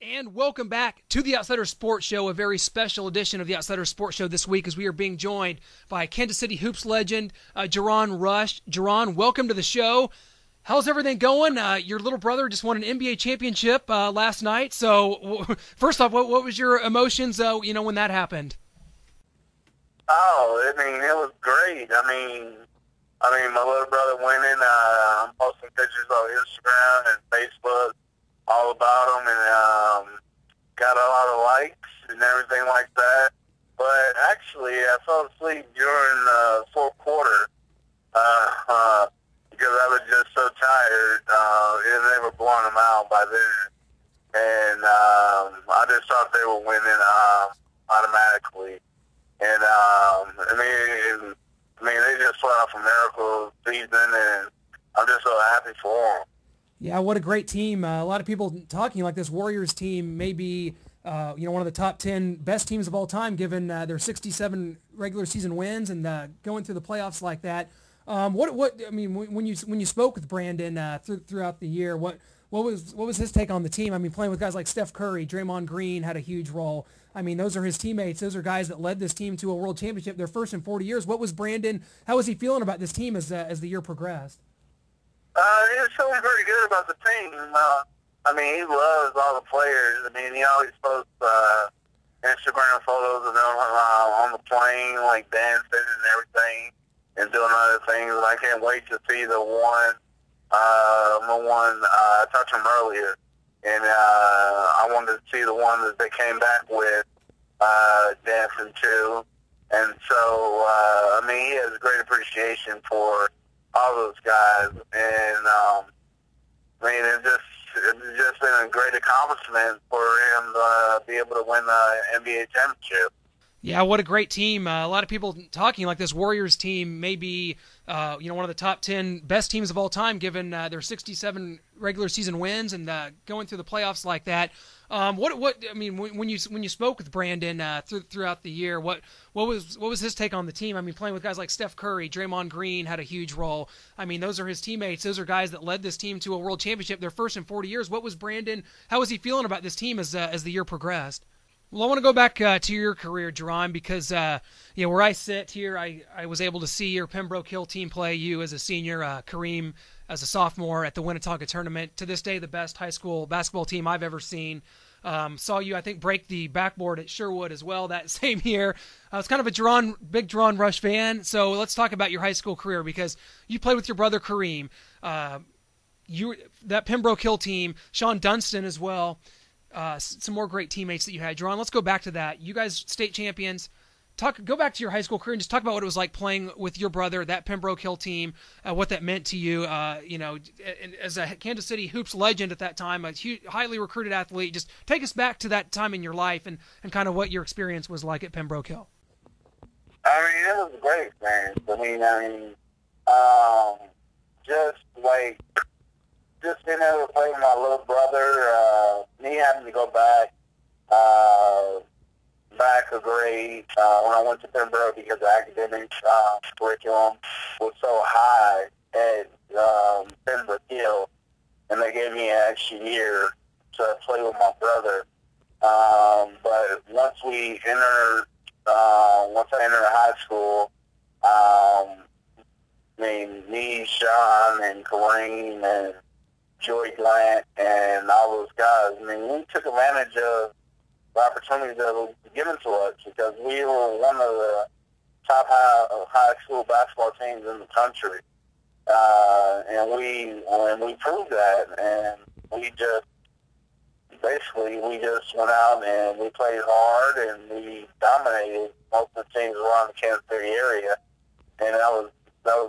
And welcome back to the Outsider Sports Show, a very special edition of the Outsider Sports Show this week as we are being joined by Kansas City Hoops legend Jaron Rush. Jaron, welcome to the show. How's everything going? Your little brother just won an NBA championship last night. So, first off, what was your emotions, when that happened? Oh, it was great. My little brother winning. I'm posting pictures on Instagram and Facebook all about him, and got a lot of likes and everything like that. But actually, I fell asleep during the fourth quarter because I was just so tired. And they were blowing them out by then, and I just thought they were winning automatically. And they just put off a miracle season, and I'm just so happy for them. Yeah, what a great team. A lot of people talking like this Warriors team may be, one of the top 10 best teams of all time, given their 67 regular season wins and going through the playoffs like that. When you spoke with Brandon throughout the year, what was his take on the team? I mean, playing with guys like Steph Curry, Draymond Green had a huge role. I mean, those are his teammates. Those are guys that led this team to a world championship, their first in 40 years. What was Brandon? How was he feeling about this team as the year progressed? He was feeling pretty good about the team. He loves all the players. He always posts Instagram photos of them on the plane, like dancing and everything, and doing other things. And I can't wait to see the one. I talked to him earlier, and I wanted to see the one that they came back with dancing too. And so, he has a great appreciation for all those guys, and it's just been a great accomplishment for him to be able to win the NBA championship. Yeah, what a great team. A lot of people talking like this Warriors team may be, one of the top 10 best teams of all time, given their 67 regular season wins and going through the playoffs like that. When you spoke with Brandon throughout the year, what was his take on the team? I mean, playing with guys like Steph Curry, Draymond Green had a huge role. I mean, those are his teammates. Those are guys that led this team to a world championship, their first in 40 years. What was Brandon? How was he feeling about this team as the year progressed? Well, I want to go back to your career, Jaron, because where I sit here, I was able to see your Pembroke Hill team play, you as a senior, Kareem as a sophomore at the Winnetonka tournament. To this day, the best high school basketball team I've ever seen. Saw you, I think, break the backboard at Sherwood as well that same year. I was kind of a big Jaron Rush fan, so let's talk about your high school career because you played with your brother Kareem. That Pembroke Hill team, Sean Dunston as well. Some more great teammates that you had. Jaron, let's go back to that. You guys, state champions. Go back to your high school career and just talk about what it was like playing with your brother, that Pembroke Hill team, what that meant to you. As a Kansas City Hoops legend at that time, a highly recruited athlete. Just take us back to that time in your life and kind of what your experience was like at Pembroke Hill. It was a great experience. Just being able to play with my little brother, me having to go back a grade when I went to Pembroke because the academic curriculum was so high at Pembroke Hill, and they gave me an extra year to play with my brother. But once I entered high school, me, Sean, and Kareem, and Joey Grant, and all those guys, we took advantage of the opportunities that were given to us because we were one of the top high school basketball teams in the country. And we proved that, and we just went out and we played hard and we dominated most of the teams around the Kansas City area, and that was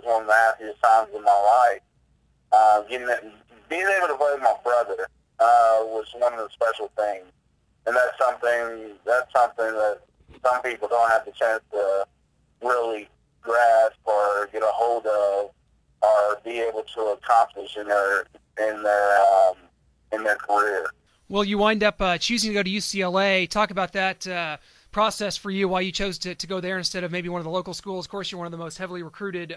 one of the happiest times of my life. Being able to play with my brother was one of the special things, and that's something that some people don't have the chance to really grasp or get a hold of or be able to accomplish in their career. Well, you wind up choosing to go to UCLA. Talk about that process for you, why you chose to go there instead of maybe one of the local schools. Of course, you're one of the most heavily recruited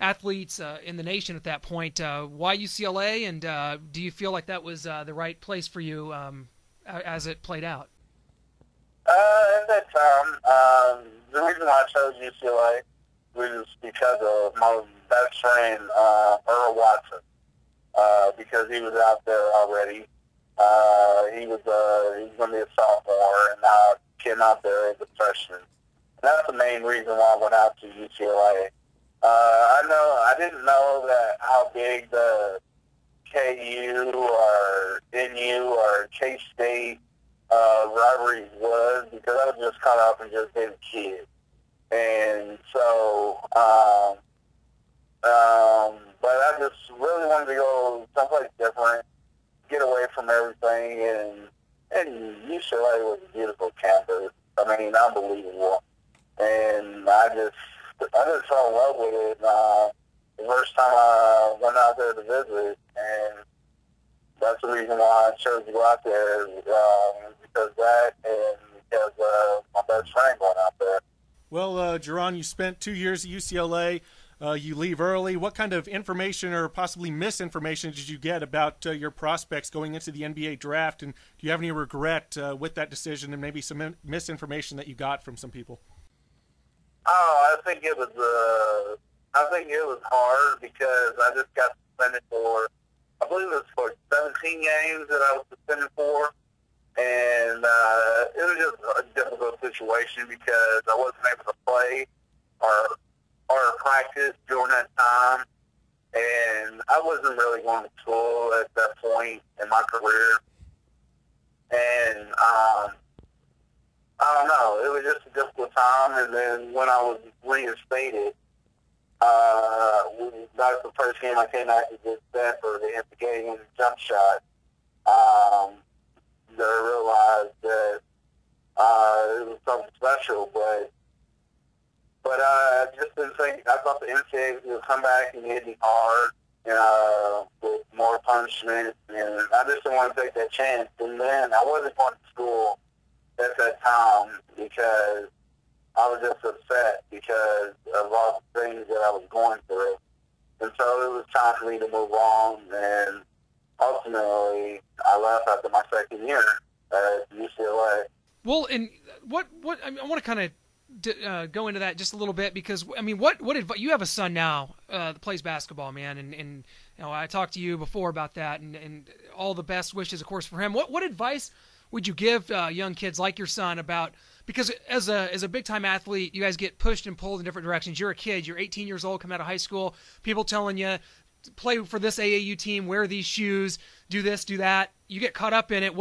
athletes in the nation at that point. Why UCLA, and do you feel like that was the right place for you as it played out? At that time, the reason why I chose UCLA was because of my best friend, Earl Watson, because he was out there already. He was going to be a sophomore, and I came out there as a freshman. And that's the main reason why I went out to UCLA. I didn't know that how big the KU or NU or K-State rivalry was, because I was just caught up in just being a kid. And so, but I just really wanted to go someplace different, get away from everything, and UCLA was a beautiful campus. I mean, unbelievable. And I just fell in love with it the first time I went out there to visit, and that's the reason why I chose to go out there, because of that and because of my best friend going out there. Well, Jaron, you spent 2 years at UCLA. You leave early. What kind of information or possibly misinformation did you get about your prospects going into the NBA draft? And do you have any regret with that decision and maybe some misinformation that you got from some people? Oh, I think it was hard because I just got suspended for, I believe it was for 17 games that I was suspended for. And it was just a difficult situation because I wasn't able to play or practice during that time. And I wasn't really going to school at that point in my career. And I don't know. It was just a difficult time. And then when I was reinstated, that was the first game I came out to get Stanford to hit the game jump shot. That I realized that it was something special, but I just didn't think. I thought the NCAA would come back and hit me hard, with more punishment, and I just didn't want to take that chance. And then I wasn't going to school at that time because I was just upset because of all the things that I was going through. And so it was time for me to move on, and ultimately I left after my second year at UCLA. Well, and what I want to kind of go into that just a little bit, because I mean, what advice, you have a son now that plays basketball, man, and you know, I talked to you before about that, and all the best wishes, of course, for him. What advice would you give young kids like your son about, because as a big time athlete, you guys get pushed and pulled in different directions. You're a kid, you're 18 years old, coming out of high school, people telling you, play for this AAU team, wear these shoes, do this, do that. You get caught up in it.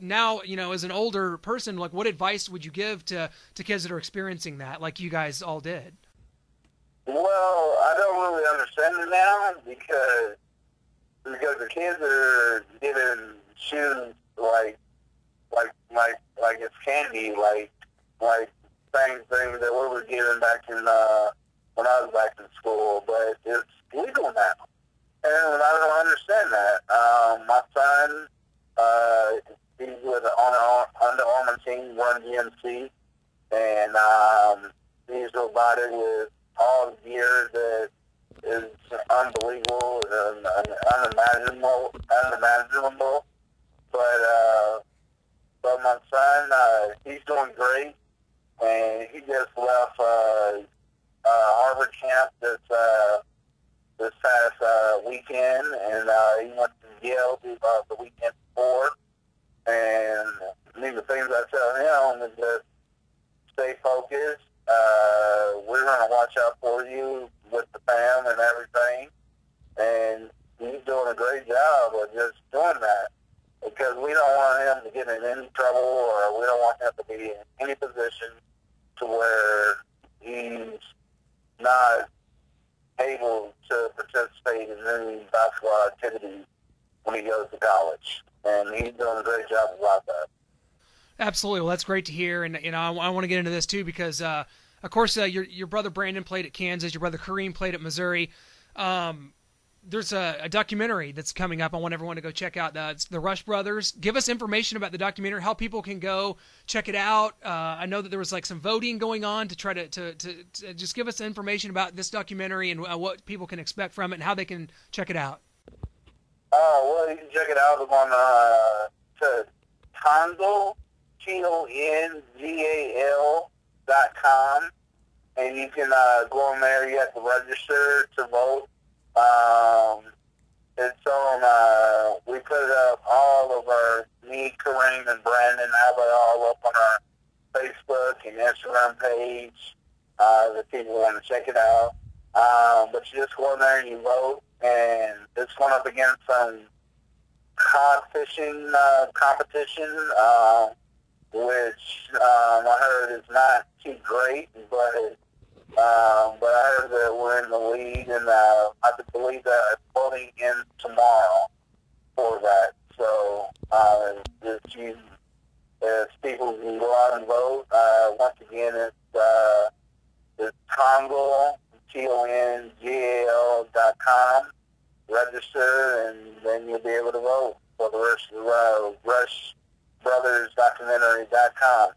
Now, as an older person, like, what advice would you give to kids that are experiencing that, like you guys all did? Well, I don't really understand it now because the kids are getting shoes like it's candy, like same thing that we were getting back in when I was back in school, but it's legal now. And I don't understand that. My son, he's with an Under Armour team, Run DMC, and he's provided with all the gear that is unbelievable and unimaginable. But my son, he's doing great, and he just left Harvard camp this past weekend, and he went to Yale the weekend before. And the things I tell him is just stay focused. We're going to watch out for you with the fam and everything. And he's doing a great job of just doing that, because we don't want him to get in any trouble, or we don't want him to be in any position to where he's not able to participate in any basketball activities when he goes to college. And he's doing a great job about that. Absolutely. Well, that's great to hear. And I want to get into this too, because of course your brother Brandon played at Kansas, your brother Kareem played at Missouri. There's a documentary that's coming up. I want everyone to go check out. It's the Rush brothers. Give us information about the documentary, how people can go check it out. I know that there was like some voting going on to try to just give us information about this documentary and what people can expect from it and how they can check it out. Well, you can check it out on to Tongal, TONGAL.com, and you can go on there. You have to register to vote. It's on, we put up all of our, me, Kareem, and Brandon have it all up on our Facebook and Instagram page. If people want to check it out. But you just go in there and you vote, and it's going up against some cod fishing competition, which I heard is not too great, but I heard that we're in the lead, and I believe that it's voting in tomorrow for that. So if people can go out and vote, once again, it's Tongal, TONGAL.com. Register, and then you'll be able to vote for the RushBrothersDocumentary.com.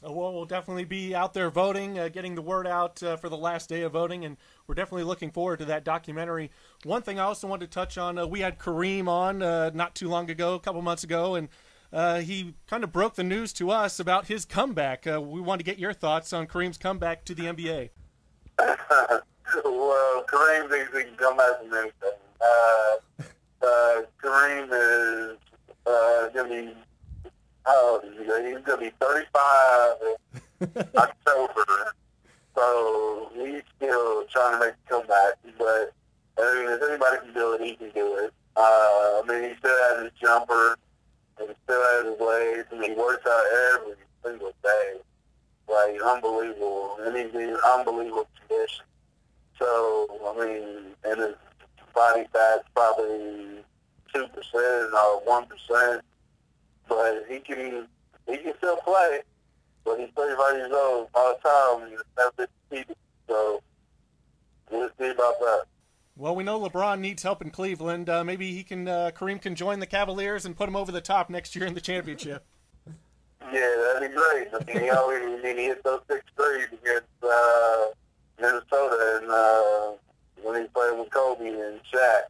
Well, we'll definitely be out there voting, getting the word out for the last day of voting, and we're definitely looking forward to that documentary. One thing I also wanted to touch on, we had Kareem on not too long ago, a couple months ago, and he kind of broke the news to us about his comeback. We want to get your thoughts on Kareem's comeback to the NBA. Well, Kareem thinks he can come back from anything. Kareem is going to be, he's going to be 35 in October, so he's still trying to make a comeback, but I mean, if anybody can do it, he can do it. I mean, he still has his jumper, and he still has his legs, and he works out every single day, like, unbelievable, and he's in unbelievable condition. So, I mean, and his body fat's probably 2% or 1%, but he can still play. But he's 35 years old all the time. He's never been defeated. So we'll see about that. Well, we know LeBron needs help in Cleveland. Maybe Kareem can join the Cavaliers and put him over the top next year in the championship. Yeah, that'd be great. I mean, he always hit those 6 threes against Minnesota, and when he played with Kobe and Shaq,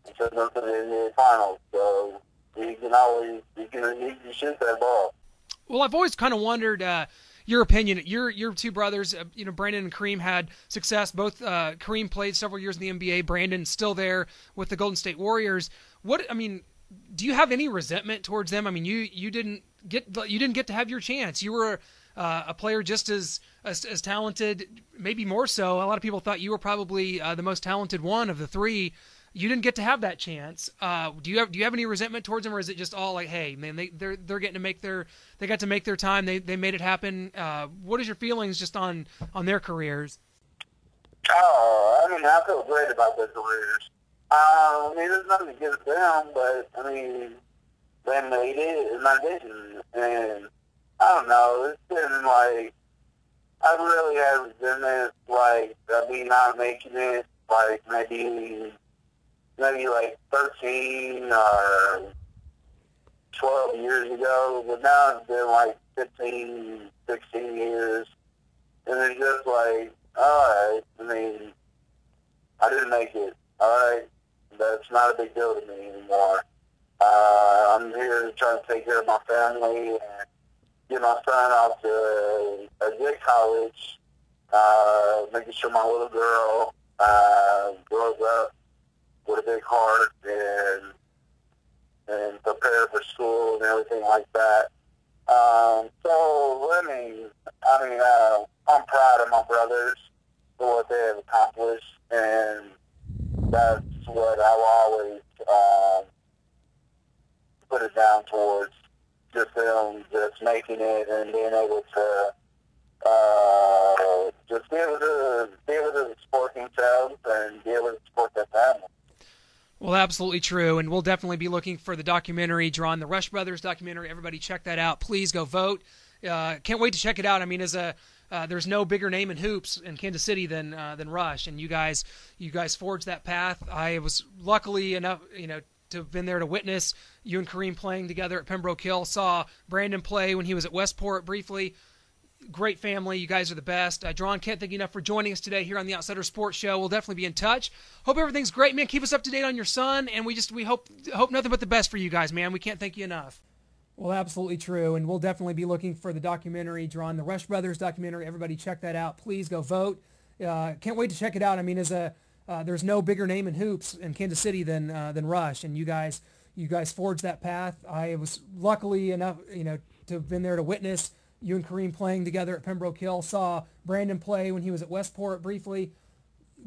he took them to the NBA Finals. So he can shoot that ball. Well, I've always kind of wondered your opinion. Your two brothers, Brandon and Kareem, had success. Both Kareem played several years in the NBA. Brandon's still there with the Golden State Warriors. Do you have any resentment towards them? I mean, you didn't get to have your chance. You were a player just as talented, maybe more so. A lot of people thought you were probably the most talented one of the three. You didn't get to have that chance. Do you have any resentment towards them, or is it just all like, hey, man, they're getting to they got to make their time. They made it happen. What is your feelings just on their careers? Oh, I mean, I feel great about their careers. I mean, there's nothing against them, but I mean, they made it, and I didn't. And I don't know. It's been like, I really had resentment, like, me not making it, like, maybe like 13 or 12 years ago, but now it's been like 15, 16 years, and it's just like, all right, I mean, I didn't make it, all right, that's not a big deal to me anymore. I'm here to try to take care of my family and get my son off to a good college, making sure my little girl grows up with a big heart and prepare for school and everything like that. So, I'm proud of my brothers for what they have accomplished, and that's what I'll always put it down towards, just them just making it and being able to just be able to support themselves and be able to support their family. Well, absolutely true, and we'll definitely be looking for the documentary, Jaron, the Rush Brothers documentary. Everybody check that out. Please go vote. Can't wait to check it out. I mean, there's no bigger name in hoops in Kansas City than Rush, and you guys forged that path. I was luckily enough, to have been there to witness you and Kareem playing together at Pembroke Hill. Saw Brandon play when he was at Westport briefly. Great family. You guys are the best. Jaron, can't thank you enough for joining us today here on the Outsider Sports Show. We'll definitely be in touch. Hope everything's great, man. Keep us up to date on your son, and we hope nothing but the best for you guys, man. We can't thank you enough. Well, absolutely true, and we'll definitely be looking for the documentary, Jaron, the Rush Brothers documentary. Everybody check that out. Please go vote. Can't wait to check it out. I mean, there's no bigger name in hoops in Kansas City than Rush, and you guys forged that path. I was luckily enough, to have been there to witness you and Kareem playing together at Pembroke Hill. Saw Brandon play when he was at Westport briefly.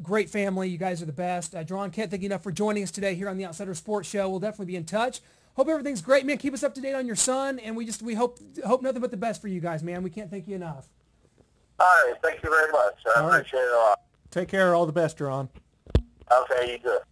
Great family. You guys are the best. Jaron, can't thank you enough for joining us today here on the Outsider Sports Show. We'll definitely be in touch. Hope everything's great, man. Keep us up to date on your son, and we hope nothing but the best for you guys, man. We can't thank you enough. All right, thank you very much. I appreciate it a lot. Take care. All the best, Jaron. Okay, you good.